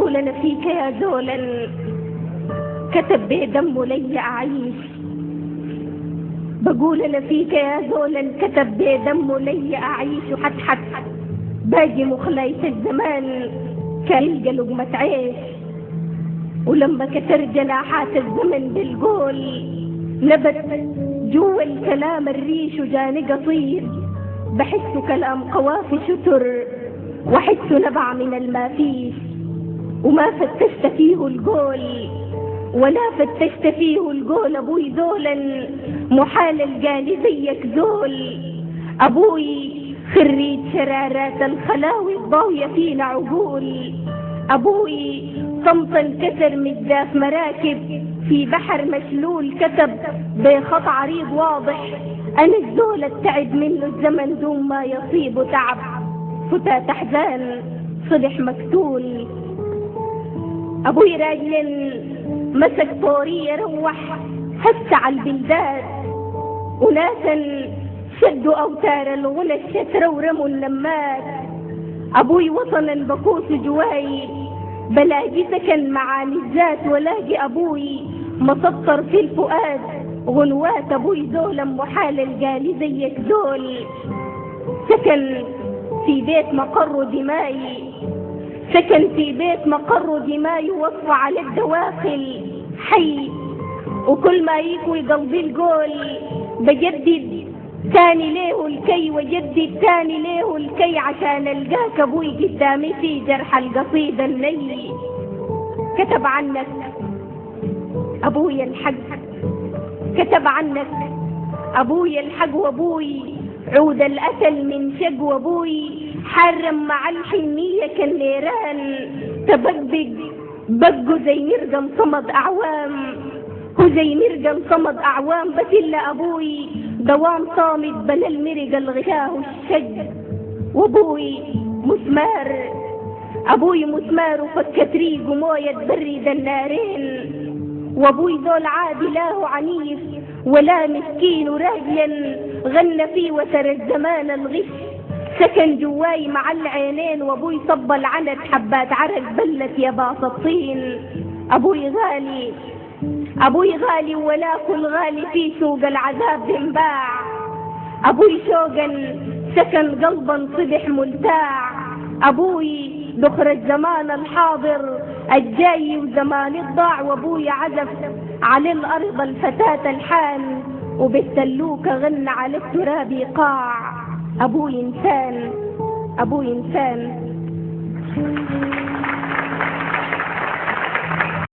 بقول أنا فيك يا زولا كتب بدمه لي أعيش. بقول أنا فيك يا زولا كتب بدمه لي أعيش. وحتحت باقي مخليت الزمان كيلقى لقمة عيش. ولما كسر جناحات الزمن بالقول نبت جوا الكلام الريش وجاني قصيد. بحس كلام قوافي شتر وحس نبع من المافيش. وما فتشت فيه القول ولا فتشت فيه القول. أبوي ذولا محال القالي زيك ذول. أبوي خريج شرارات الخلاوي الضاوية فينا عقول. أبوي صمت انكسر مجداف مراكب في بحر مشلول كتب بخط عريض واضح. أنا الزول التعب منه الزمن دون ما يصيبه تعب. فتاة أحزان صلح مقتول. أبوي راجل مسك طورية روح هس على البلدات. وناسا شدوا أوتار الغنى الشترة ورموا اللمات. أبوي وطنا بقوس جواي بلاقي سكن معاني الذات. ولاقي أبوي مسطر في الفؤاد غنوات. أبوي ذولا محال القالي زيك ذول. سكن في بيت مقر دمائي. سكن في بيت مقر دمائي وصف على الدواخل حي. وكل ما يكوي قلبي القول بجدد تاني ليه الكي. وجدد تاني ليه الكي عشان القاك أبوي قدامي في جرح القصيدة الني. كتب عنك أبوي الحق. كتب عنك أبوي الحق. وأبوي عود الأكل من شق. وأبوي حرم مع الحنية كالنيران تبقبق بقوا زي مرقم صمد أعوام. هو زي مرقم صمد أعوام بس إلا أبوي دوام صامت بلا المرق الغشاه الشج. وأبوي مسمار. أبوي مسمار وفك طريق وموية تبرد النارين. وأبوي ذول عادي لا عنيف ولا مسكين وراجل غنى فيه وتر الزمان الغش. سكن جواي مع العينين. وأبوي صب العنت حبات عرق بلت يا باص الطين. أبوي غالي. أبوي غالي ولا كل غالي في سوق العذاب انباع. أبوي شوقا سكن قلبا صبح ملتاع. أبوي دخر الزمان الحاضر الجاي وزمان الضاع. وأبوي عزف على الأرض الفتاة الحان وبالسلوكة غنى على التراب قاع. أبوي إنسان. أبوي إنسان.